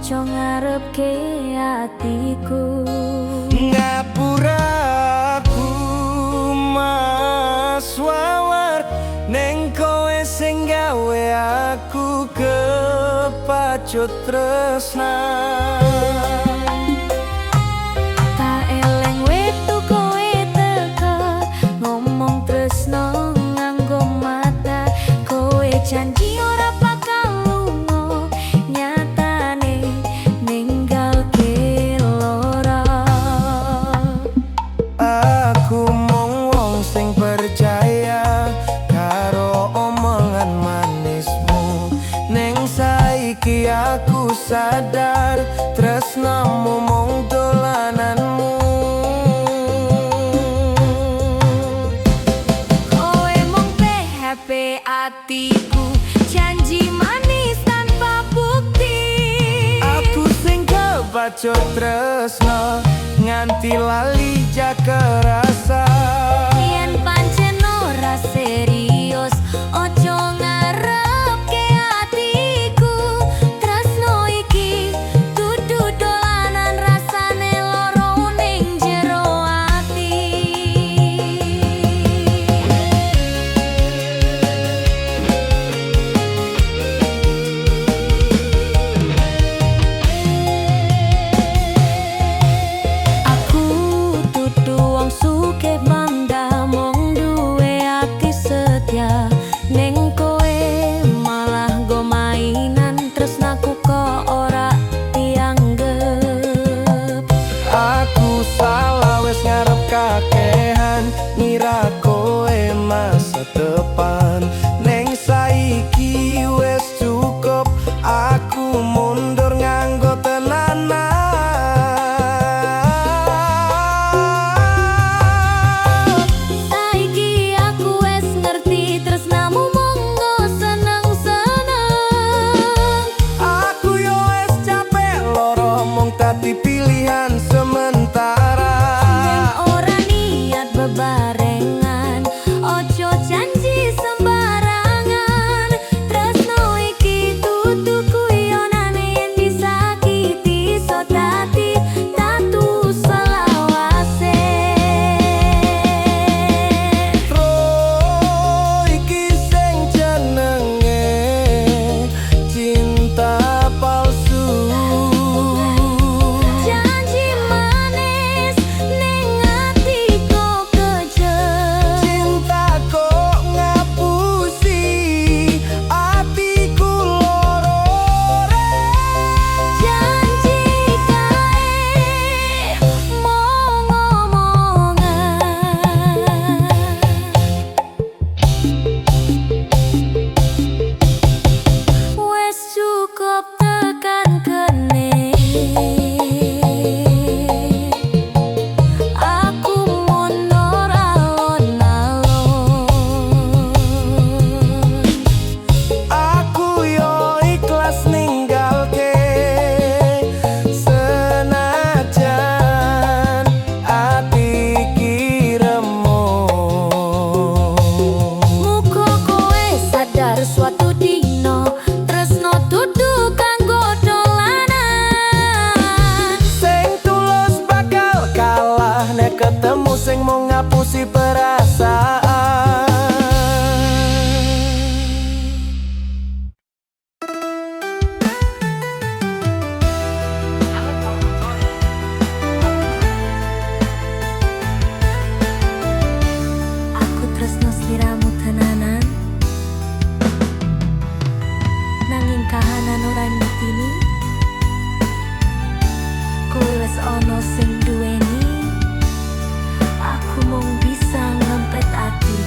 ojo ngarepke atiku. Ngapura aku mas wawar neng kowe sing gawe aku kepacut tresna. Tak eleng wetu kowe teka ngomong tresno nganggo mata. Kowe janji ora bakal lunga, nyatane ninggalke lara. Aku mung wong sing percaya karo omongan manismu. Neng saiki aku sadar tresnamu mung dolananmu. Kowe mung PHP atiku, janji manis tanpa bukti. Aku sing kebacut tresno nganti lali jaga rasa. Yen pancen ora serius, ojo ngarepke atiku. Tresno iki dudu dolanan, rasane loro ning jero ati. Aku dudu wong sugih bangga mung duwe ati setia. Ning kowe malah go mainan, tresnaku kok ora dianggep. Aku salah wis ngarep kakehan, ngira kowe masa depan. Neng saiki wis cukup, aku mundur nganggo tenanan. Saiki aku wis ngerti tresnamu monggo seneng-seneng. Aku yo wis capek loro mung dadi pilihan sementara. Yen ora niat bebarengan, ojo janji sembarangan. Tresno iki dudu guyonane, yen disakiti iso dadi tatu selawase. Roh iki sing jenenge cinta palsu. Janji manis ning ati kok kejem. Cinta kok ngapusi atiku loro. Janji kae mung omongan. Wes cukup tekan kene. Aku mundur alon-alon. Aku yo ikhlas ninggalke senajan ati remuk. Muga kowe sadar suatu dino, tresno dudu kanggo dolanan. Sing tulus bakal kalah nek ketemu sing mau ngapusi perasaan. Aku tresno sliramu tenanan, nanging kahanan ora ngertini. Kowe wis ana sing duweni, aku mung bisa ngempet ati.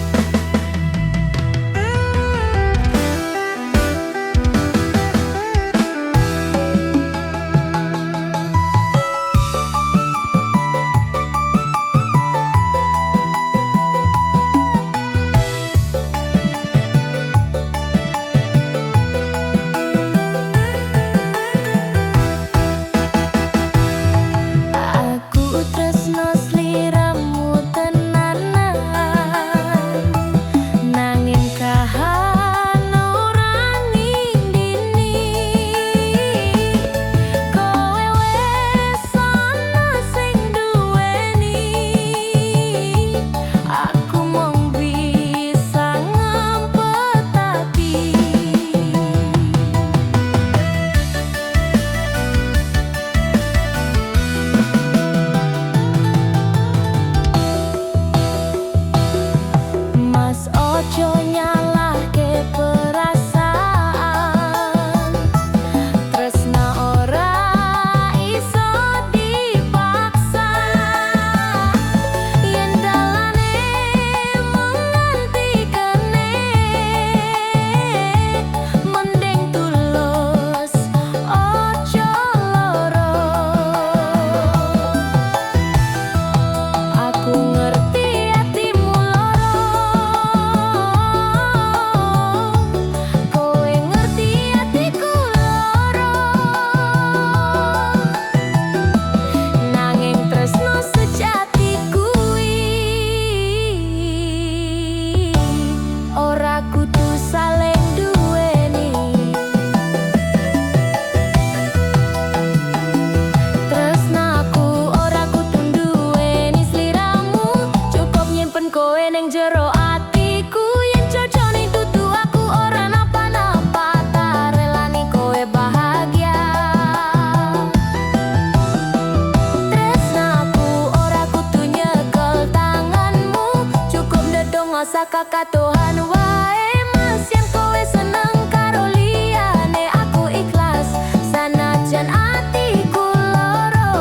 saka katuhan wae. Mas yen kowe seneng karo liyane aku ikhlas sanajan atiku loro.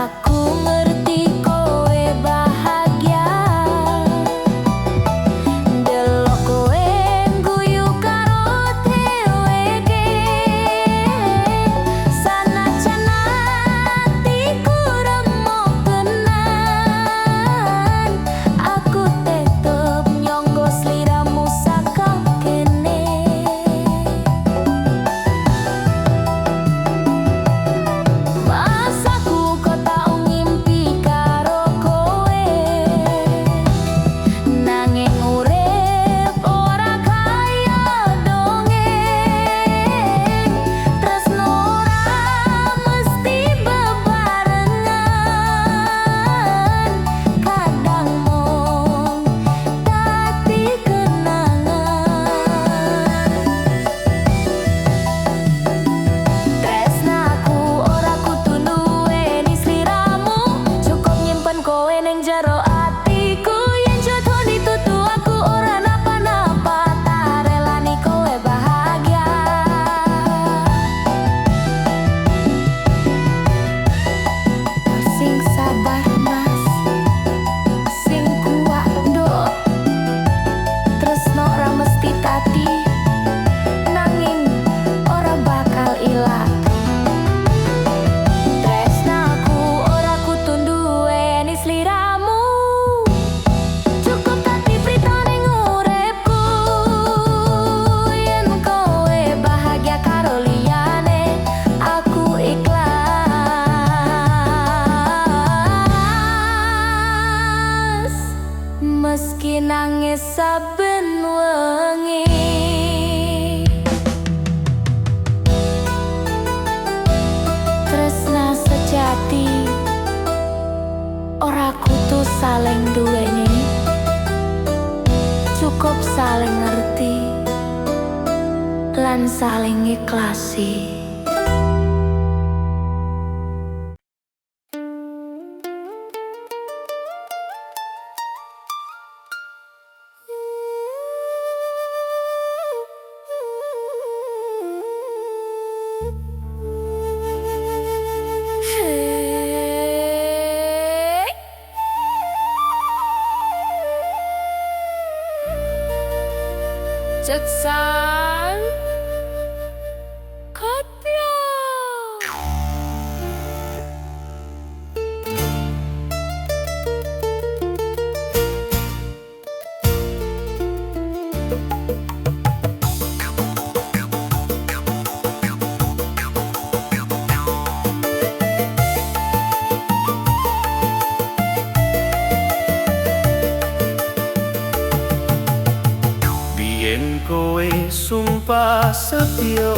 Aku ngerti kowe bahagia delok kowe guyu karo dheweke. Sanajan atiku remuk tenan, aku tetep nyonggo sliramu saka kene. Mas aku kok tau ngimpi karo kowe, nanging urip ora kaya dongeng. Tresno ora mesti bebarengan, kadang mung dadi kenangan. Tresnaku ora kudu nduweni sliramu, cukup nyimpen kowe ning jero atiku. Yen jodoh ditutu aku ora napa-napa, tak relani kowe bahagia. Sing sabar mas, sing kuat nduk. Tresno ora mesti tadi, nanging ora bakal ilang. Tresnaku ora kudu nduweni sliramu, cukup dadi prita ning uripku. Yen kowe bahagia karo liyane aku ikhlas, meski nangis saben wengi. Tresna sejati ora kudu saling duweni, cukup saling ngerti lan saling ikhlasi. Hey. Jaksan Kotyo. Biyen kowe sumpah setya,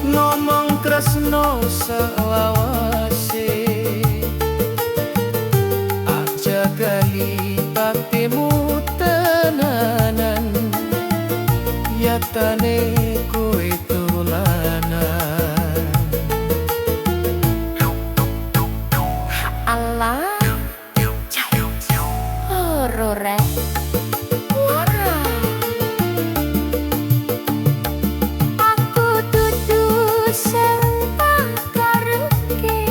ngomong tresno selawase. Aja gali patimu tenanan, yatane kowe dolanan. Allah horore ora. Aku dudu sing pakarepke,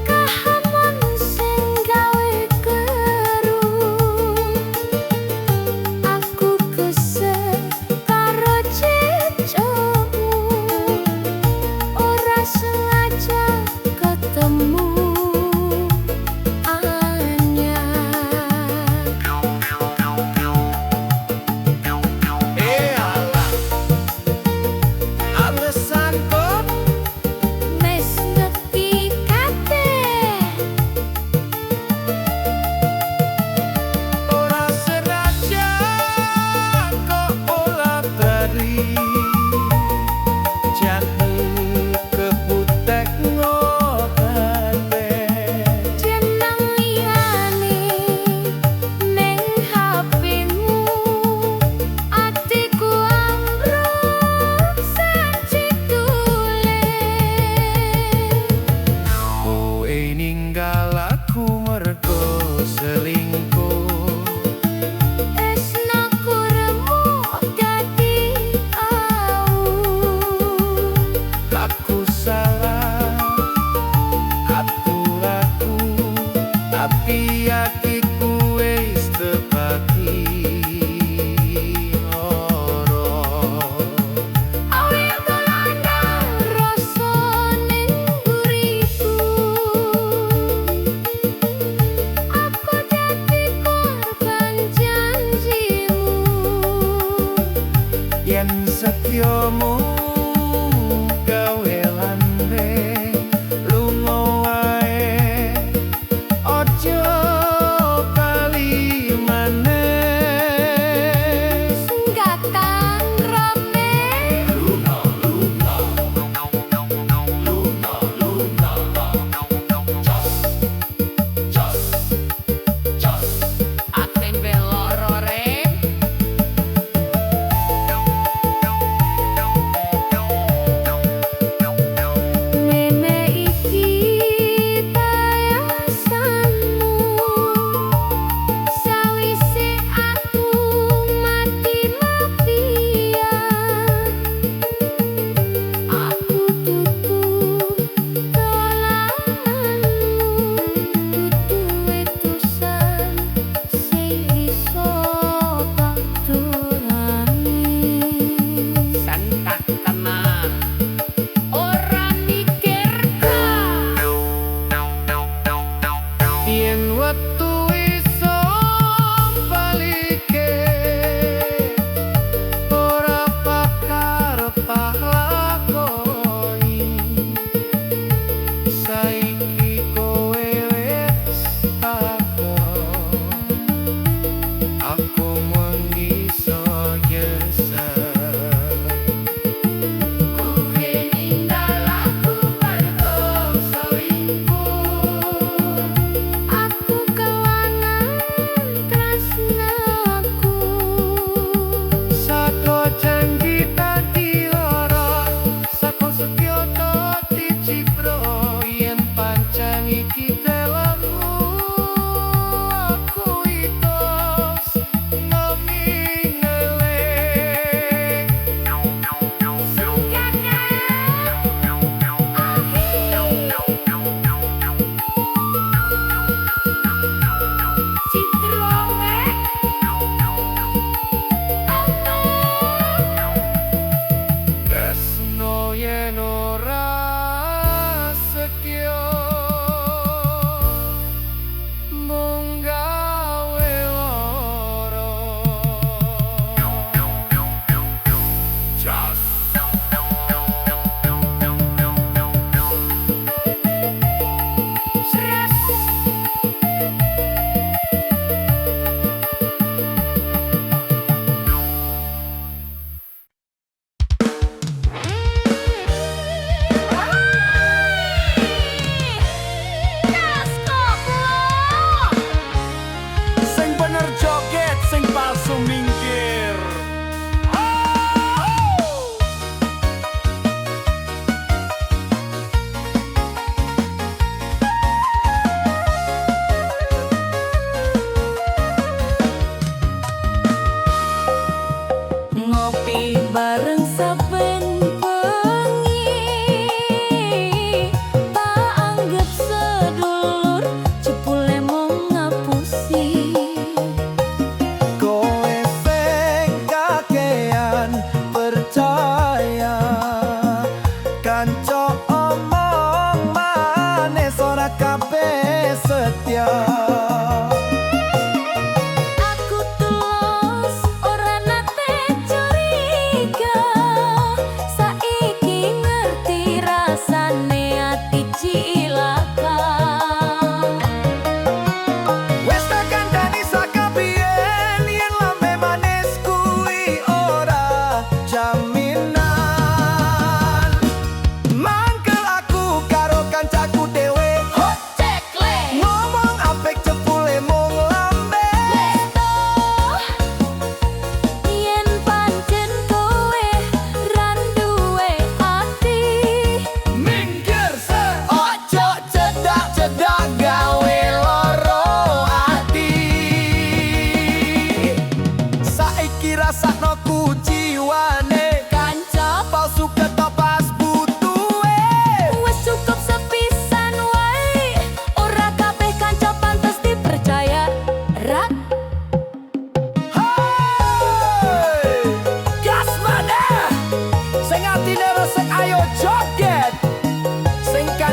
kahanan sing gawe keru. Aku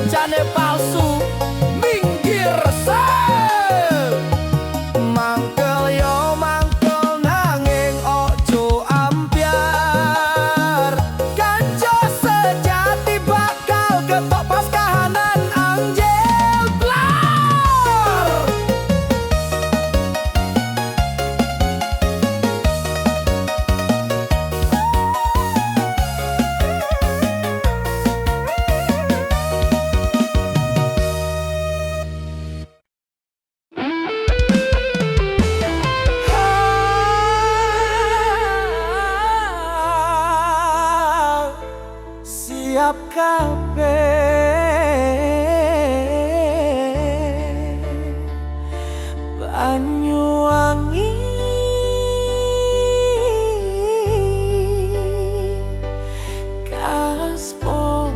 kancane palsu minggir seh. Mangkel yo mangkel nanging ojo ambyar. Kanca sejati bakal ketok pas kahanan anjel blar. Siap kabeh Banyuwangi Kaspo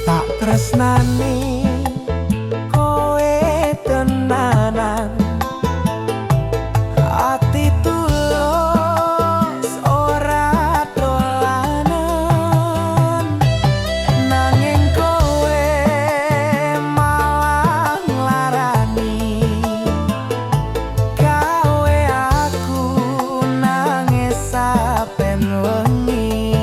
tak tresnani kowe tenanan. Ati tulus ora dolanan, nanging kowe malah nglarani gawe aku nangis saben wengi.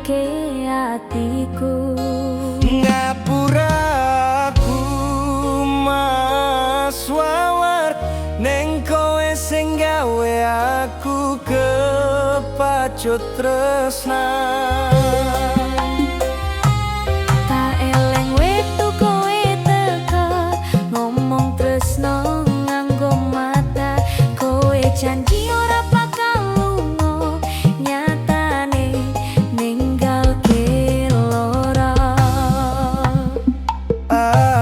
nyenengake atiku. Ngapura aku mas wawar neng kowe sing gawe aku kepacut tresna. Tak eleng wektu kowe teka ngomong tresno nganggo mata. Kowe janji ora bakal lunga, nyatane ninggalke lara.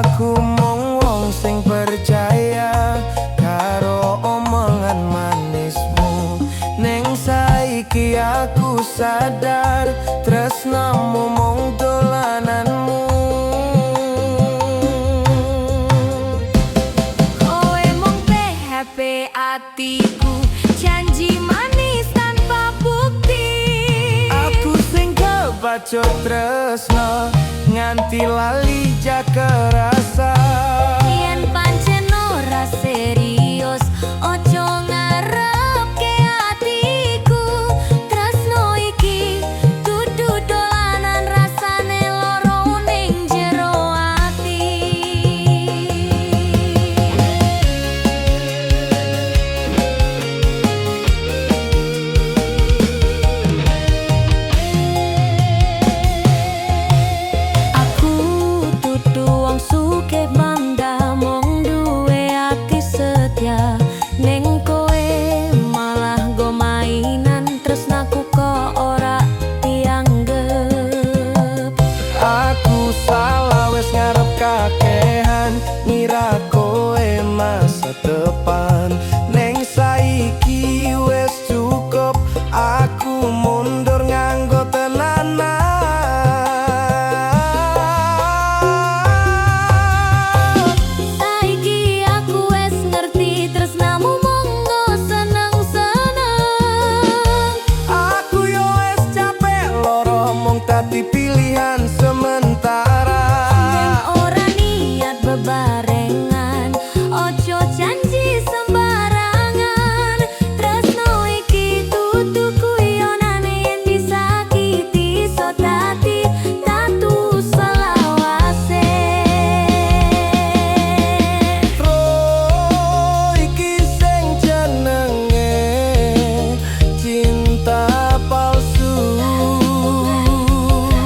Aku mung wong sing percaya karo omongan manismu. Neng saiki aku sadar tresnamu mung dolananmu. Kowe mung PHP atiku, janji manis tanpa bukti. Aku sing kebacut tresno nganti lali jaka rasa. Yen pancen ora serius, ojo ngarepke atiku. Tresno iki dudu dolanan, rasane loro ning jero ati. Aku dudu wong sugih bangga mung duwe ati setia. Ning kowe malah go mainan, tresnaku kok ora dianggep. Aku salah wes ngarep kakehan, ngira kowe masa depan. Neng saiki wes cukup, aku mundur nganggo tenanan. Saiki aku wes ngerti tresnamu monggo seneng-seneng. Aku yo wes capek loro mung tadi pilihan sementara. Yen ora niat bebarengan, ojo janji sembarangan. Tresno iki dudu guyonan, yen disakiti iso dadi tatu selawase. Iki sing jenenge cinta palsu.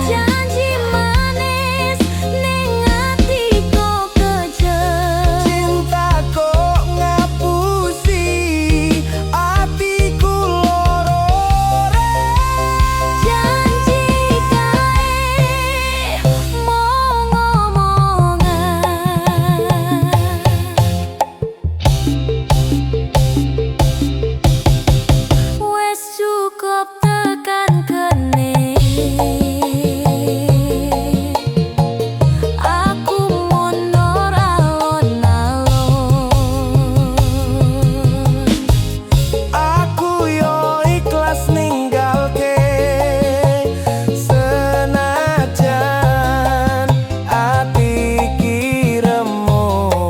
Janji manis ning ati kok kejem. Cinta kok ngapusi atiku loro. Janji kae mung omongan. Wes cukup tekan kene. Aku mundur alon-alon. Aku yo ikhlas ninggalke senajan ati iki remuk.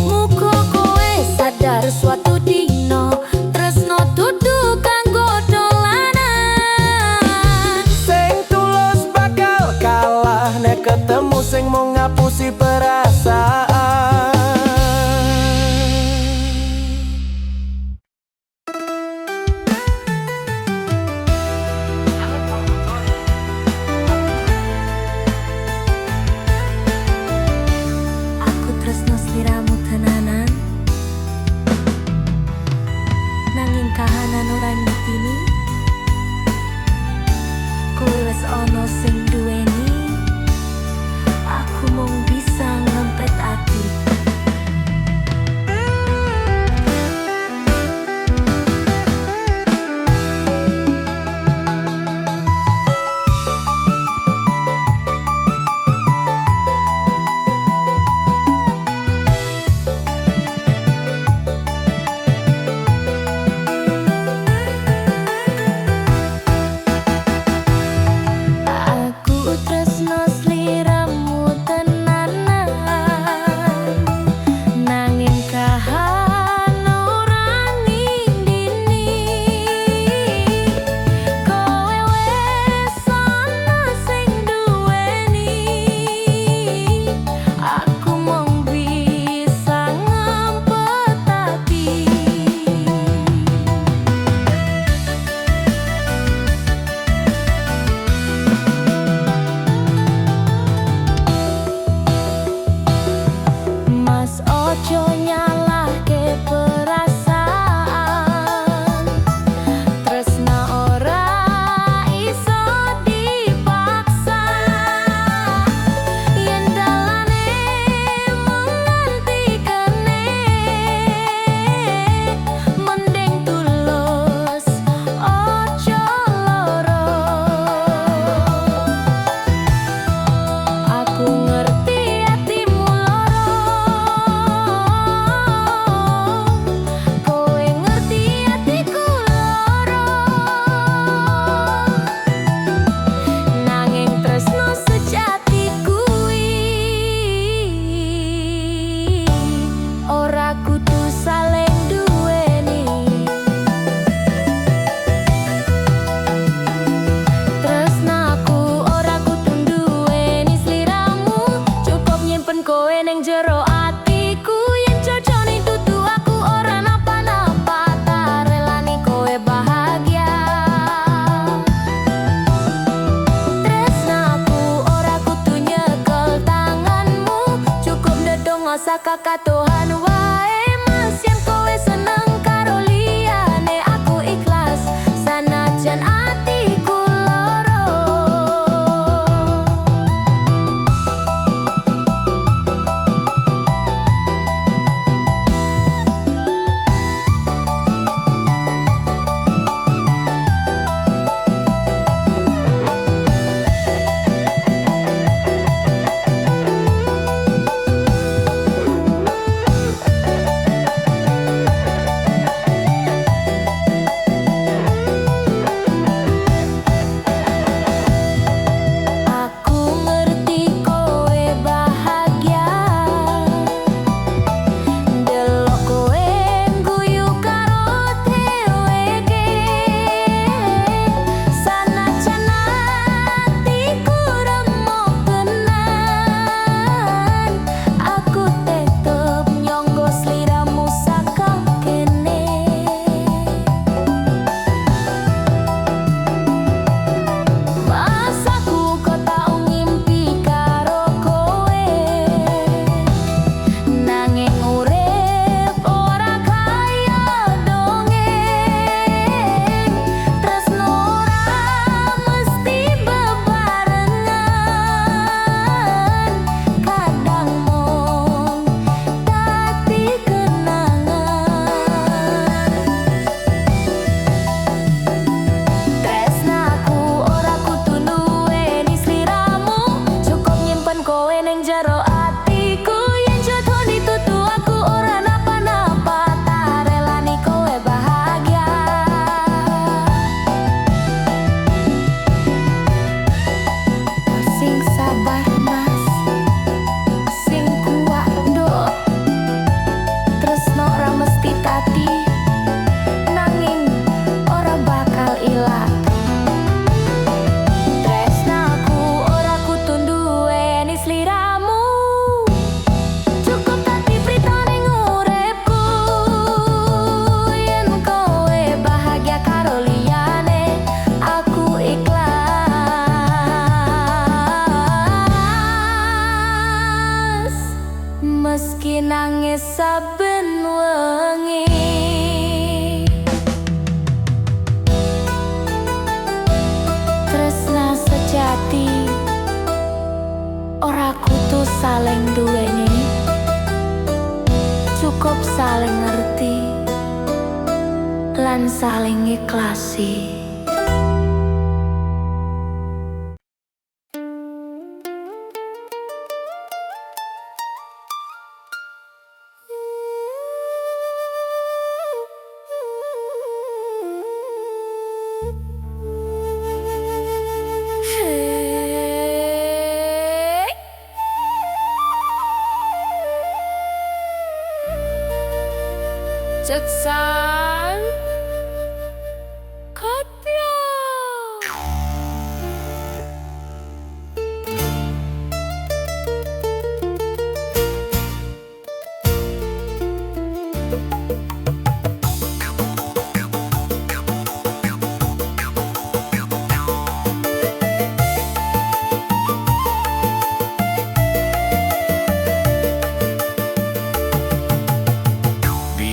Muga kowe sadar suatu dino, tresno dudu kanggo dolanan. Sing tulus bakal kalah nek ketemu sing mau ngapusi perasaan. Aku tresno sliramu tenanan, nanging kahanan ora ngertini. Kowe wes ono sing duweni, saling duweni, cukup saling ngerti lan saling ikhlasi. Jaksan Koplo.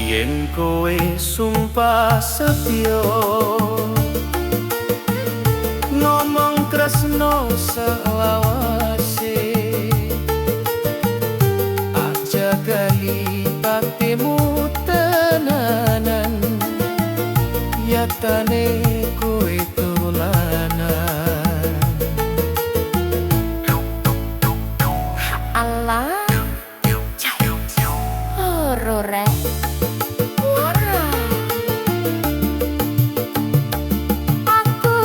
Yen kowe sumpah setya ngomong tresno selawase, aja gali patimu tenanan, yatane kowe dolanan. Allah ora rek. Aku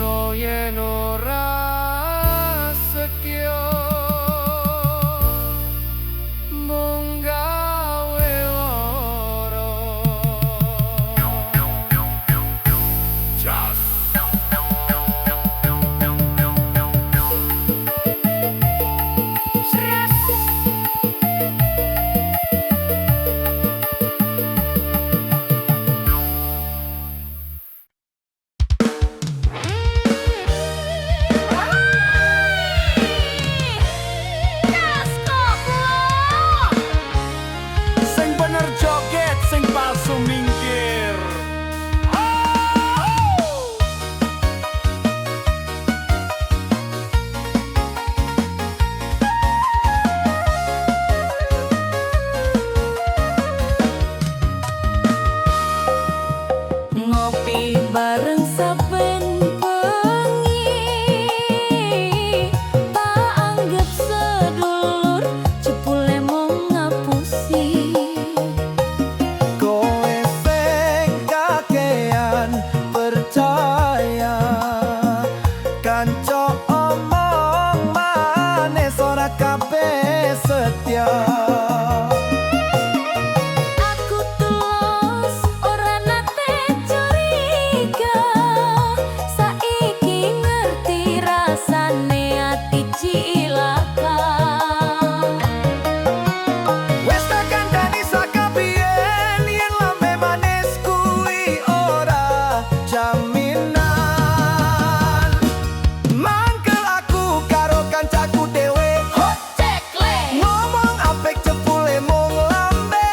tresno yen ora setya mung gawe lara. Just sing bener joget, sing palsu minggir. Ngopi bareng saben bengi, tak anggap sedulur, jebule mung ngapusi. Kowe sing kakean percaya, kanca omong manis ora kabeh setia. Aku tulus ora nate curiga, saiki ngerti rasane ati cilaka. Wes tak kandhani sakabiyen yen lambe manis kuwi ora jaminan. Mangkel aku karo kancaku dhewe, Cekle ngomong apik jebule mung lambe.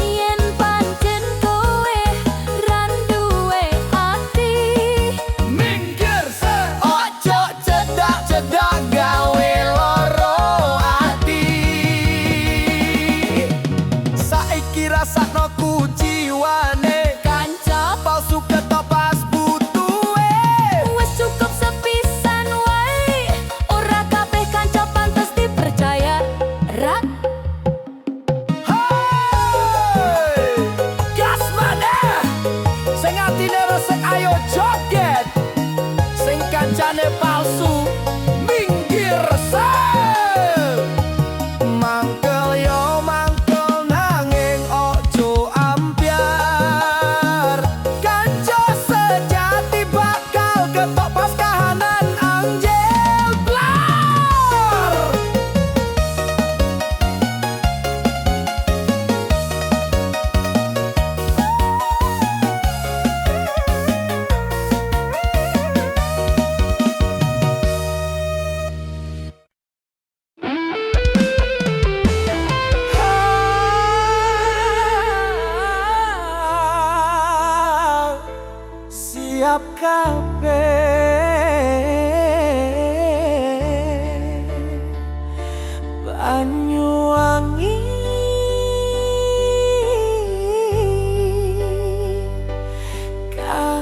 yen pancen kowe ra duwe ati, Minggir se ojo cedak-cedak gawe loro ati. Saiki rasakno kuciwane, kanca palsu ketok pas butuhe. wis cukup sepisan wae, ora kabeh kanca pantes dipercaya. Rak Hey! Gas maneh! Sing atine resik ayo joget. Sing kancane palsu minggir se. Mangkel yo mangkel nanging ojo ambyar. Kanca sejati bakal ketok pas kahanan anjel blar. Siap kabeh Banyuwangi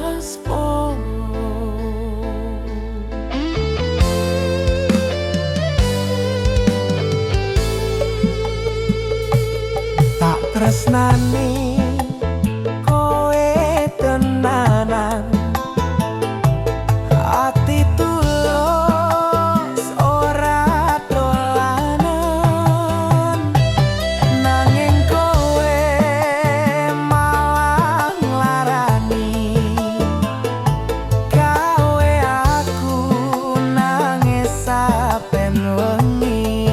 Kaspomo tak tresnani kowe tenanan, ati tulus ora dolanan, nanging kowe malah nglarani gawe aku nangis saben wengi.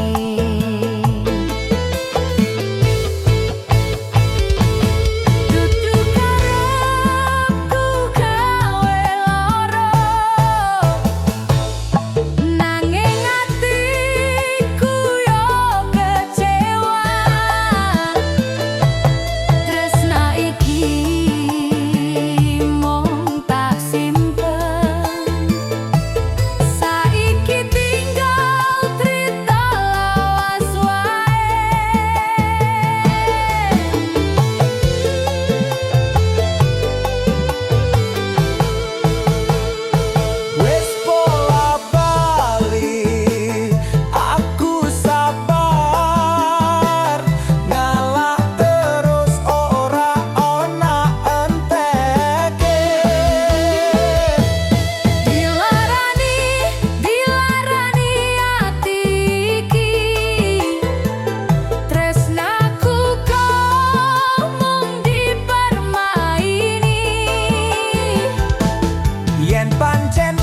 yen pancen